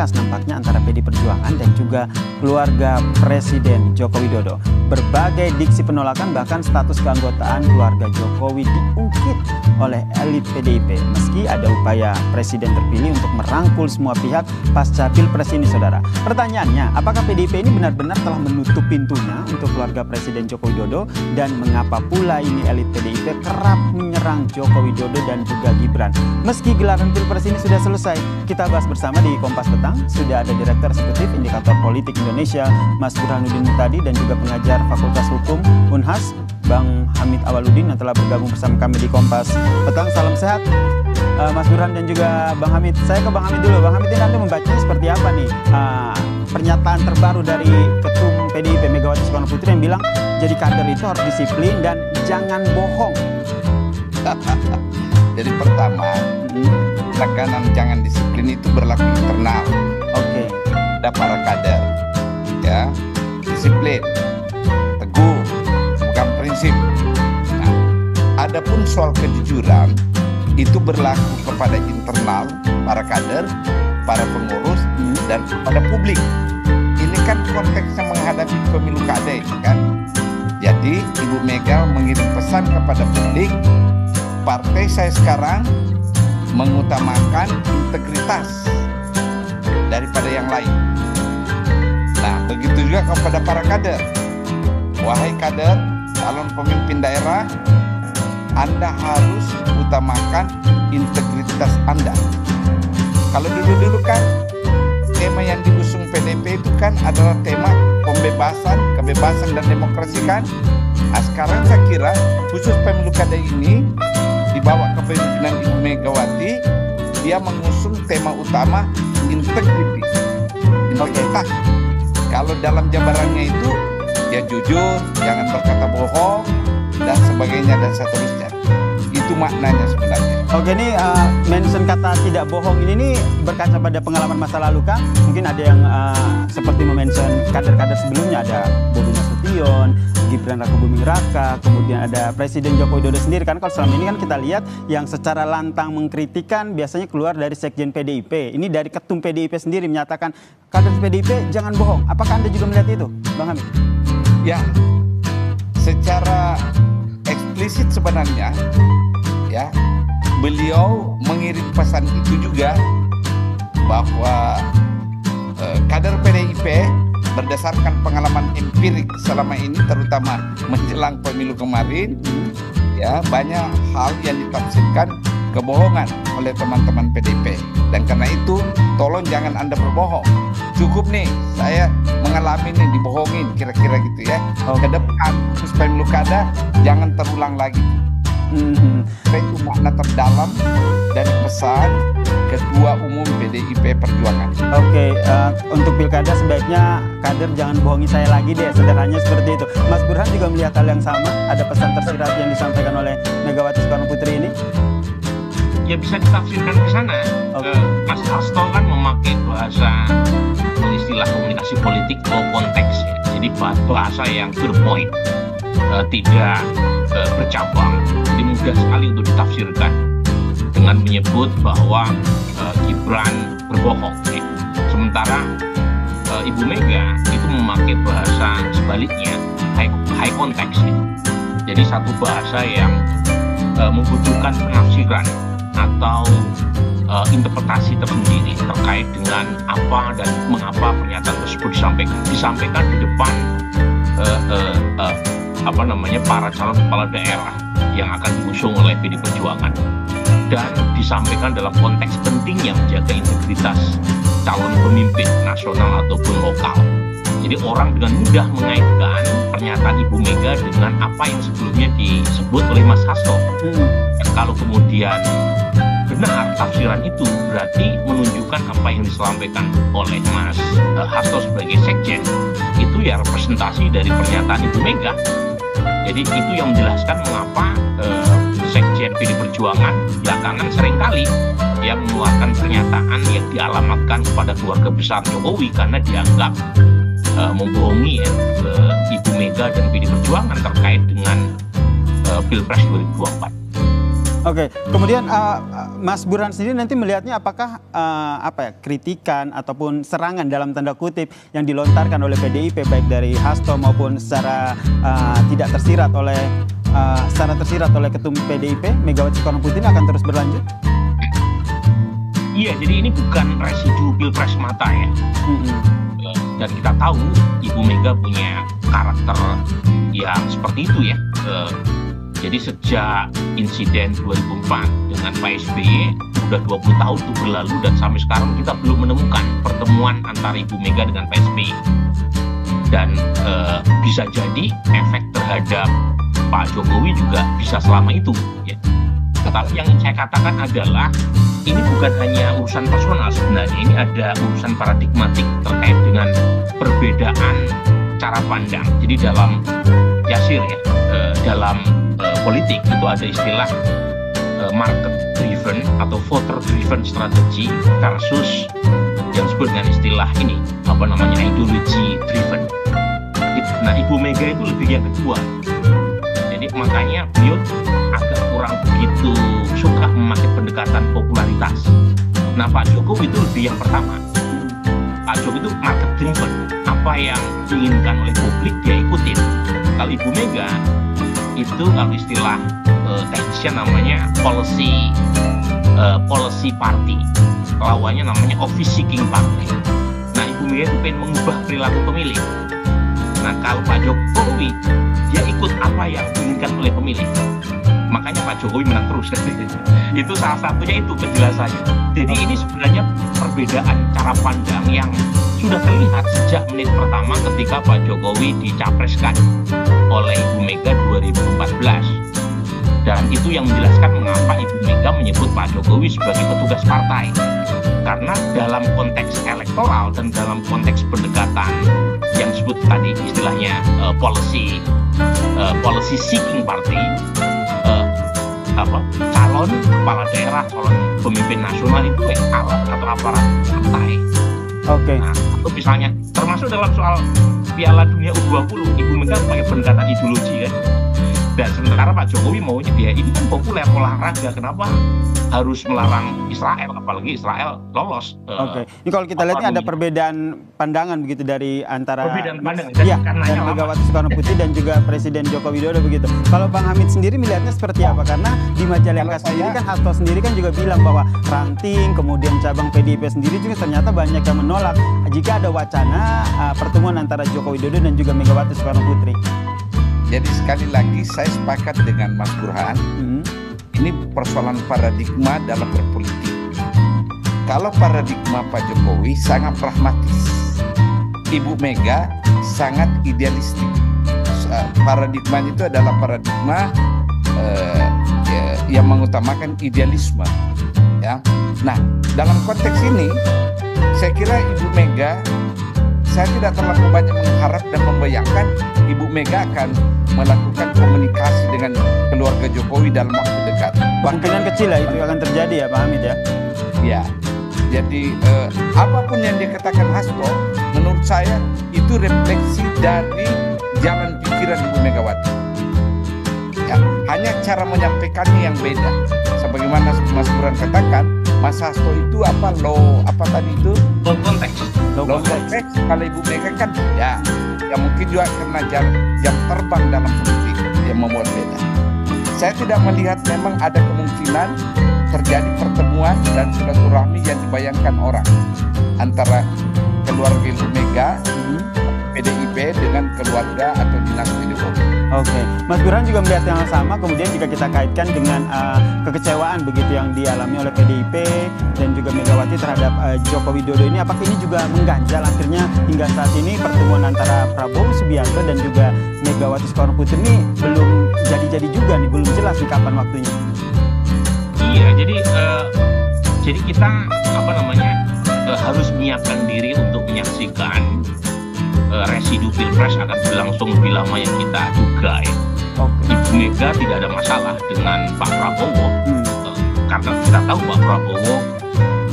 memangkas nampaknya antara PD Perjuangan dan juga keluarga Presiden Joko Widodo. Berbagai diksi penolakan bahkan status keanggotaan keluarga Jokowi diungkit oleh elit PDIP. Meski ada upaya Presiden terpilih untuk merangkul semua pihak pasca Pilpres ini, saudara. Pertanyaannya, apakah PDIP ini benar-benar telah menutup pintunya untuk keluarga Presiden Joko Widodo? Dan mengapa pula ini elit PDIP kerap menyerang Joko Widodo dan juga Gibran? Meski gelaran Pilpres ini sudah selesai, kita bahas bersama di Kompas Petang. Sudah ada Direktur Eksekutif Indikator Politik Indonesia, Mas Burhanuddin Muhtadi, dan juga pengajar Fakultas Hukum Unhas, Bang Hamid Awaludin, yang telah bergabung bersama kami di Kompas Petang. Salam sehat, Mas Burhan dan juga Bang Hamid. Saya ke Bang Hamid dulu. Bang Hamid, ini Anda membacanya seperti apa nih? Pernyataan terbaru dari Ketum PDIP Megawati Soekarnoputri yang bilang jadi kader itu harus disiplin dan jangan bohong. Jadi pertama, tekanan jangan disiplin itu berlaku internal. Oke. Ada para kader, ya, disiplin, teguh, bukan prinsip. Nah, adapun soal kejujuran itu berlaku kepada internal para kader, para pengurus, dan pada publik. Ini kan konteksnya menghadapi pemilu kada ini kan. Jadi Ibu Mega mengirim pesan kepada publik, partai saya sekarang mengutamakan integritas daripada yang lain. Nah, begitu juga kepada para kader. Wahai kader, calon pemimpin daerah, Anda harus utamakan integritas Anda. Kalau dulu-dulu kan tema yang diusung PDIP itu kan adalah tema pembebasan, kebebasan dan demokrasi kan. Nah, sekarang saya kira khusus pemilu kada ini dibawa kepemimpinan Ibu Megawati, dia mengusung tema utama integritas. Integritas. Kalau dalam jabarannya itu ya jujur, jangan berkata bohong dan sebagainya dan seterusnya. Itu maknanya sebenarnya. Oke, ini mention kata tidak bohong ini nih berkaca pada pengalaman masa lalu kan? Mungkin ada yang seperti mention kader-kader sebelumnya, ada Bobi Nasution, Gibran Rakabuming Raka, kemudian ada Presiden Joko Widodo sendiri kan. Kalau selama ini kan kita lihat yang secara lantang mengkritikan biasanya keluar dari Sekjen PDIP. Ini dari Ketum PDIP sendiri menyatakan kader PDIP jangan bohong. Apakah Anda juga melihat itu, Bang Hamid? Ya, secara eksplisit sebenarnya ya beliau mengirim pesan itu juga bahwa kader PDIP berdasarkan pengalaman empirik selama ini terutama menjelang pemilu kemarin ya banyak hal yang ditafsirkan kebohongan oleh teman-teman PDIP, dan karena itu tolong jangan Anda berbohong. Cukup nih saya mengalami nih dibohongin kira-kira gitu ya. Ke depan terus pemilu kada jangan terulang lagi. Itu makna terdalam dari pesan Ketua Umum PDIP Perjuangan. Oke, untuk pilkada sebaiknya kader jangan bohongi saya lagi deh, sederhananya seperti itu. Mas Burhan juga melihat hal yang sama, ada pesan tersirat yang disampaikan oleh Megawati Soekarnoputri ini? Ya bisa ditafsirkan ke sana. Mas Hasto kan memakai bahasa istilah komunikasi politik low konteks ya. Jadi bahasa yang to the point, tidak bercabang. Jadi mudah sekali untuk ditafsirkan dengan menyebut bahwa Gibran berbohong. Ya. Sementara Ibu Mega itu memakai bahasa sebaliknya, high konteks. Ya. Jadi satu bahasa yang membutuhkan penafsiran atau interpretasi tersendiri terkait dengan apa dan mengapa pernyataan tersebut disampaikan di depan para calon kepala daerah yang akan diusung oleh PD Perjuangan, dan disampaikan dalam konteks pentingnya menjaga integritas calon pemimpin nasional ataupun lokal. Jadi orang dengan mudah mengaitkan pernyataan Ibu Mega dengan apa yang sebelumnya disebut oleh Mas Hasto. Dan kalau kemudian benar tafsiran itu berarti menunjukkan apa yang disampaikan oleh Mas Hasto sebagai sekjen itu ya representasi dari pernyataan Ibu Mega. Jadi itu yang menjelaskan mengapa sekjen PD Perjuangan belakangan seringkali yang mengeluarkan pernyataan yang dialamatkan kepada keluarga besar Jokowi karena dianggap membohongi Ibu Mega dan PD Perjuangan terkait dengan Pilpres 2024. Oke, kemudian Mas Burhan sendiri nanti melihatnya apakah kritikan ataupun serangan dalam tanda kutip yang dilontarkan oleh PDIP baik dari Hasto maupun secara tidak tersirat oleh Ketum PDIP Megawati Soekarno Putri akan terus berlanjut? Iya, jadi ini bukan residu pilpres mata ya. Dan kita tahu Ibu Mega punya karakter yang seperti itu ya. Jadi sejak insiden 2004 dengan Pak SBY udah 20 tahun itu berlalu dan sampai sekarang kita belum menemukan pertemuan antara Ibu Mega dengan Pak SBY. Dan bisa jadi efek terhadap Pak Jokowi juga bisa selama itu ya. Tetapi yang saya katakan adalah ini bukan hanya urusan personal sebenarnya, ini ada urusan paradigmatik terkait dengan perbedaan cara pandang. Jadi dalam Yasir ya, dalam politik itu ada istilah market driven atau voter driven strategi versus yang disebut dengan istilah ini ideology driven. Nah, Ibu Mega itu lebih yang kedua. Jadi makanya beliau agak kurang begitu suka memakai pendekatan popularitas. Nah, Pak Jokowi itu lebih yang pertama. Pak Jokowi itu market driven. Apa yang diinginkan oleh publik dia ikutin. Kalau Ibu Mega itu kalau istilah teknisnya namanya policy party, lawannya namanya office seeking party. Nah, Ibu Mega itu pengen mengubah perilaku pemilih. Nah, kalau Pak Jokowi dia ikut apa yang diinginkan oleh pemilih, makanya Pak Jokowi menang terus. Itu salah satunya itu penjelasannya. Jadi ini sebenarnya perbedaan cara pandang yang sudah terlihat sejak menit pertama ketika Pak Jokowi dicapreskan oleh Ibu Mega 2014. Dan itu yang menjelaskan mengapa Ibu Mega menyebut Pak Jokowi sebagai petugas partai. Karena dalam konteks elektoral dan dalam konteks pendekatan yang disebut tadi istilahnya policy seeking party, calon kepala daerah, calon pemimpin nasional itu alat atau aparat partai. Oke. Nah, atau misalnya termasuk dalam soal Piala Dunia U20, Ibu Mega pakai pendekatan ideologi kan. Dan sementara Pak Jokowi maunya dia ini kan populer olahraga, kenapa harus melarang Israel, apalagi Israel lolos. Oke. Ini kalau kita lihat ini ada perbedaan pandangan begitu dari antara perbedaan pandangan dan Megawati Soekarno Putri dan juga Presiden Joko Widodo begitu. Kalau Bang Hamid sendiri melihatnya seperti apa? Karena di Majalengka sendiri kan Hasto sendiri kan juga bilang bahwa ranting kemudian cabang PDIP sendiri juga ternyata banyak yang menolak jika ada wacana pertemuan antara Joko Widodo dan juga Megawati Soekarno Putri. Jadi sekali lagi saya sepakat dengan Mas Burhan. Ini persoalan paradigma dalam berpolitik. Kalau paradigma Pak Jokowi sangat pragmatis, Ibu Mega sangat idealistik. Paradigmanya itu adalah paradigma yang mengutamakan idealisme. Ya. Nah, dalam konteks ini, saya kira Ibu Mega, saya tidak terlalu banyak mengharap dan membayangkan Ibu Mega akan melakukan komunikasi dengan keluarga Jokowi dalam waktu dekat. Kemungkinan kecil lah itu akan terjadi ya Pak Hamid ya? Ya, jadi apapun yang dikatakan Hasto, menurut saya itu refleksi dari jalan pikiran Ibu Megawati. Ya, hanya cara menyampaikannya yang beda. Sebagaimana Mas Burhan katakan, Mas Hasto itu apa tadi itu? Low konteks. Kalau Ibu Mega kan ya mungkin juga karena jam terbang dalam politik yang membuat beda. Saya tidak melihat memang ada kemungkinan terjadi pertemuan dan silaturahmi yang dibayangkan orang antara keluarga Ibu Mega, PDIP dengan keluarga atau dinasti Jokowi. Oke, Mas Burhan juga melihat yang sama. Kemudian jika kita kaitkan dengan kekecewaan begitu yang dialami oleh PDIP dan juga Megawati terhadap Joko Widodo ini, apakah ini juga mengganjal akhirnya hingga saat ini pertemuan antara Prabowo Subianto dan juga Megawati Soekarno Putri ini belum jadi juga nih, belum jelas nih kapan waktunya. Iya, jadi kita harus menyiapkan diri untuk menyaksikan residu pilpres akan berlangsung lebih lama yang kita duga ya. Ibu Mega tidak ada masalah dengan Pak Prabowo karena kita tahu Pak Prabowo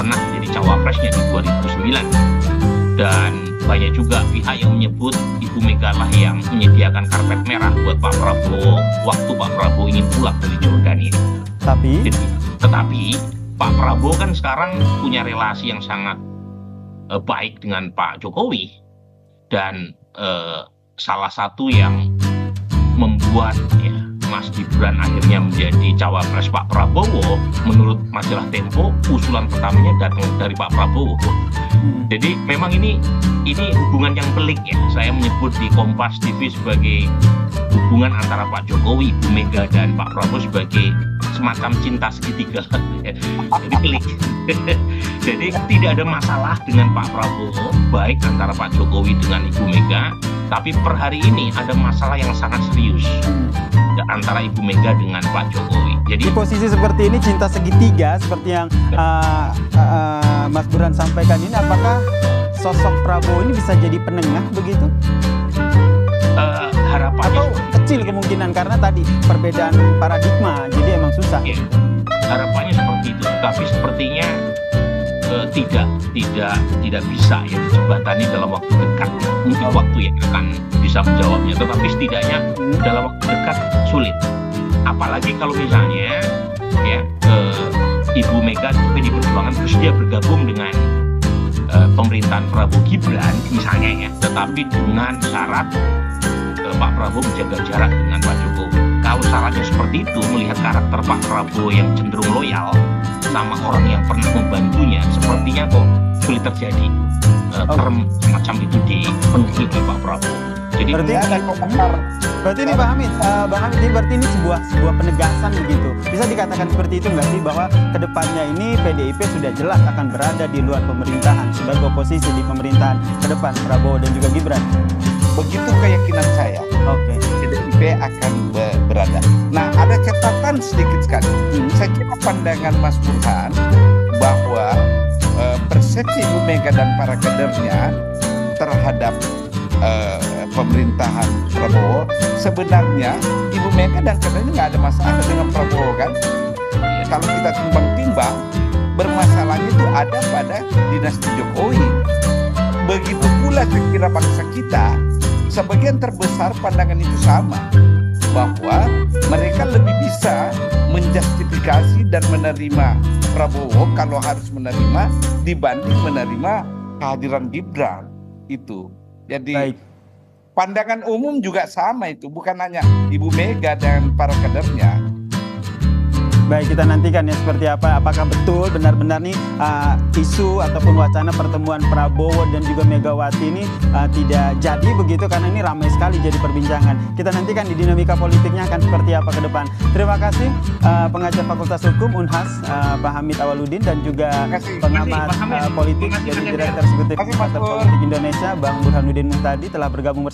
pernah jadi cawapresnya di 2009 dan banyak juga pihak yang menyebut Ibu Mega lah yang menyediakan karpet merah buat Pak Prabowo waktu Pak Prabowo ingin pulang dari Jordania. Tetapi Pak Prabowo kan sekarang punya relasi yang sangat baik dengan Pak Jokowi, dan salah satu yang membuat Mas Gibran akhirnya menjadi cawapres Pak Prabowo, menurut majalah Tempo, usulan pertamanya datang dari Pak Prabowo. Jadi memang ini hubungan yang pelik ya. Saya menyebut di Kompas TV sebagai hubungan antara Pak Jokowi, Ibu Mega, dan Pak Prabowo sebagai semacam cinta segitiga. Jadi pelik. Jadi tidak ada masalah dengan Pak Prabowo, baik antara Pak Jokowi dengan Ibu Mega, tapi per hari ini ada masalah yang sangat serius antara Ibu Mega dengan Pak Jokowi. Jadi posisi seperti ini, cinta segitiga seperti yang Mas Burhan sampaikan ini, apakah sosok Prabowo ini bisa jadi penengah begitu? Harapannya atau kecil kemungkinan karena tadi perbedaan paradigma, jadi emang susah. Ya, harapannya seperti itu, tapi sepertinya tidak bisa ya dijembatani dalam waktu dekat. Mungkin waktu yang akan bisa menjawabnya, tetapi setidaknya dalam waktu dekat sulit. Apalagi kalau misalnya Ibu Mega PDI Perjuangan bersedia bergabung dengan pemerintahan Prabowo Gibran misalnya ya, tetapi dengan syarat Pak Prabowo menjaga jarak dengan Pak Jokowi. Kalau syaratnya seperti itu, melihat karakter Pak Prabowo yang cenderung loyal sama orang yang pernah membantunya, sepertinya kok sulit terjadi term semacam itu dipenuhi oleh Pak Prabowo. Jadi berarti ini Bang Hamid, ini berarti ini sebuah penegasan begitu. Bisa dikatakan seperti itu nggak sih, bahwa kedepannya ini PDIP sudah jelas akan berada di luar pemerintahan sebagai oposisi di pemerintahan ke depan Prabowo dan juga Gibran? Begitu keyakinan saya. PDIP akan berada. Nah, ada catatan sedikit sekali. Saya kira pandangan Mas Burhan bahwa persepsi Ibu Mega dan para kadernya terhadap pemerintahan Prabowo, sebenarnya Ibu Mega dan kadernya nggak ada masalah dengan Prabowo kan. Kalau kita timbang-timbang, bermasalahnya itu ada pada dinasti Jokowi. Begitu pula saya kira bangsa kita, sebagian terbesar pandangan itu sama, bahwa mereka lebih bisa menjustifikasi dan menerima Prabowo kalau harus menerima dibanding menerima kehadiran Gibran itu. Jadi pandangan umum juga sama itu, bukan hanya Ibu Mega dan para kadernya. Baik, kita nantikan ya seperti apa. Apakah betul benar-benar nih isu ataupun wacana pertemuan Prabowo dan juga Megawati ini tidak jadi begitu, karena ini ramai sekali jadi perbincangan. Kita nantikan di dinamika politiknya akan seperti apa ke depan. Terima kasih pengajar Fakultas Hukum Unhas Pak Hamid Awaludin, dan juga pengamat politik dari Direktur Eksekutif Politik Indonesia Bang Burhanuddin Muhtadi telah bergabung bersama